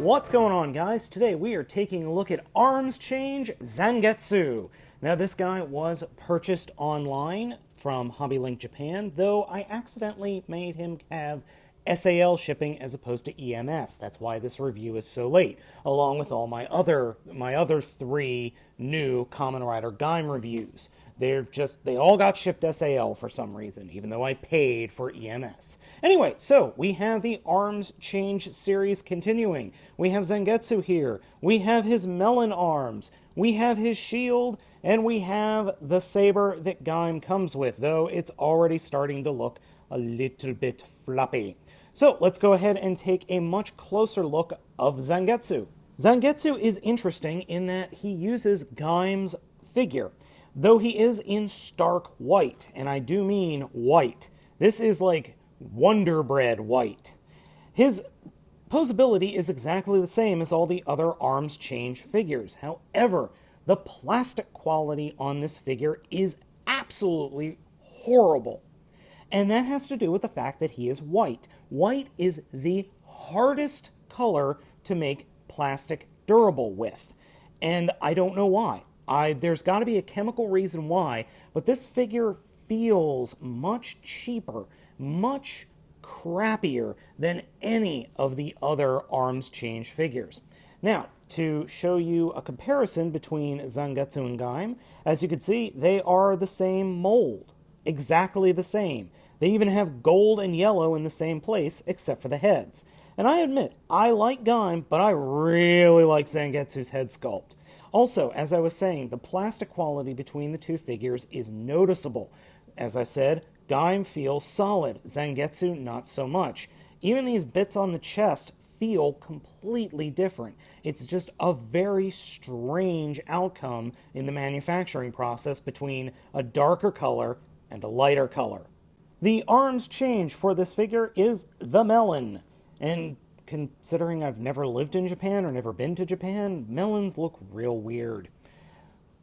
What's going on, guys? Today we are taking a look at Arms Change Zangetsu. Now, this guy was purchased online from HobbyLink Japan, though I accidentally made him have SAL shipping as opposed to EMS. That's why this review is so late, along with all my other three new Kamen Rider Gaim reviews. They all got shipped SAL for some reason, even though I paid for EMS. Anyway, so we have the Arms Change series continuing. We have Zangetsu here. We have his Melon arms. We have his shield. And we have the saber that Gaim comes with, though it's already starting to look a little bit floppy. So let's go ahead and take a much closer look of Zangetsu. Zangetsu is interesting in that he uses Gaim's figure, though he is in stark white, and I do mean white. This is like Wonder Bread white. His posability is exactly the same as all the other Arms Change figures. However, the plastic quality on this figure is absolutely horrible. And that has to do with the fact that he is white. White is the hardest color to make plastic durable with. And I don't know why. There's got to be a chemical reason why, but this figure feels much cheaper, much crappier than any of the other Arms Change figures. Now, to show you a comparison between Zangetsu and Gaim, as you can see, they are the same mold. Exactly the same. They even have gold and yellow in the same place, except for the heads. And I admit, I like Gaim, but I really like Zangetsu's head sculpt. Also, as I was saying, the plastic quality between the two figures is noticeable. As I said, Gaim feels solid, Zangetsu not so much. Even these bits on the chest feel completely different. It's just a very strange outcome in the manufacturing process between a darker color and a lighter color. The arms change for this figure is the Melon, and considering I've never lived in Japan or never been to Japan, melons look real weird.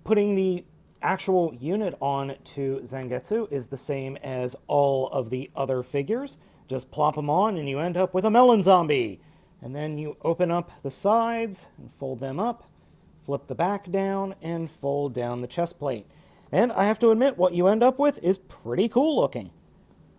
Putting the actual unit on to Zangetsu is the same as all of the other figures. Just plop them on and you end up with a melon zombie. And then you open up the sides and fold them up, flip the back down, and fold down the chest plate. And I have to admit, what you end up with is pretty cool looking.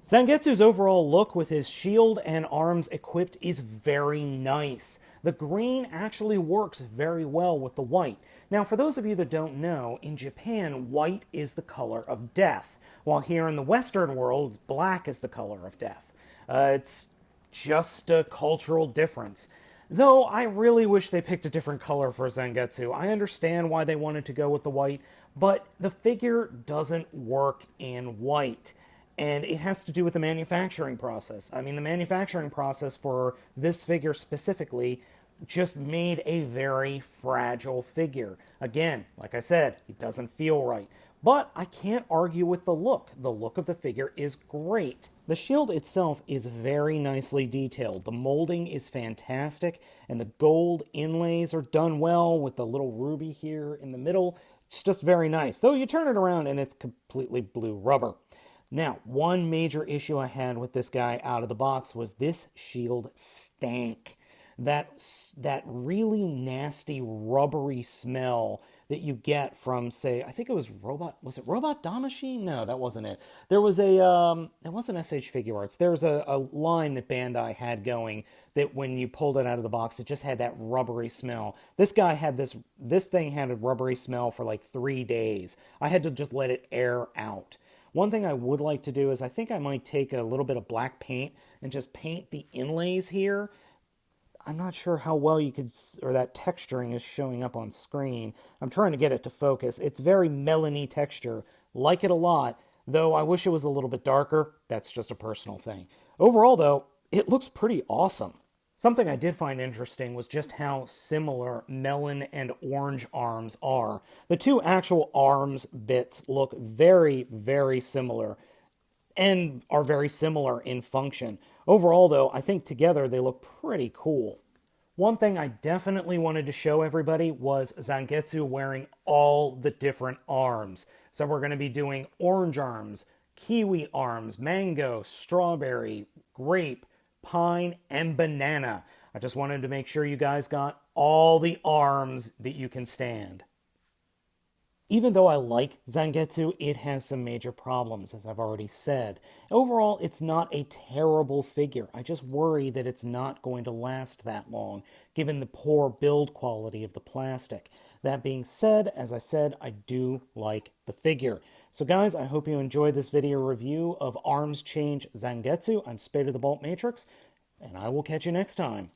Zangetsu's overall look with his shield and arms equipped is very nice. The green actually works very well with the white. Now, for those of you that don't know, in Japan, white is the color of death, while here in the Western world, black is the color of death. It's just a cultural difference. Though I really wish they picked a different color for Zangetsu. I understand why they wanted to go with the white, but the figure doesn't work in white. And it has to do with the manufacturing process. I mean, the manufacturing process for this figure specifically just made a very fragile figure. Again, like I said, it doesn't feel right. But I can't argue with the look. The look of the figure is great. The shield itself is very nicely detailed. The molding is fantastic, and the gold inlays are done well with the little ruby here in the middle. It's just very nice. Though you turn it around and it's completely blue rubber. Now, one major issue I had with this guy out of the box was this shield stank. That really nasty rubbery smell that you get from, say, I think it was Robot Damashi? No, that wasn't it. There was it wasn't SH Figure Arts. There was a line that Bandai had going that when you pulled it out of the box, it just had that rubbery smell. This guy had this thing had a rubbery smell for like 3 days. I had to just let it air out. One thing I would like to do is I think I might take a little bit of black paint and just paint the inlays here. I'm not sure how well you could, or that texturing is showing up on screen. I'm trying to get it to focus. It's very melony texture. Like it a lot, though I wish it was a little bit darker. That's just a personal thing. Overall, though, it looks pretty awesome. Something I did find interesting was just how similar Melon and Orange arms are. The two actual arms bits look very, very similar and are very similar in function. Overall, though, I think together they look pretty cool. One thing I definitely wanted to show everybody was Zangetsu wearing all the different arms. So we're going to be doing orange arms, kiwi arms, mango, strawberry, grape, pine, and banana. I just wanted to make sure you guys got all the arms that you can stand. Even though I like Zangetsu, it has some major problems, as I've already said. Overall, it's not a terrible figure. I just worry that it's not going to last that long, given the poor build quality of the plastic. That being said, as I said, I do like the figure. So guys, I hope you enjoyed this video review of Arms Change Zangetsu. I'm Spader the Baltmatrix, and I will catch you next time.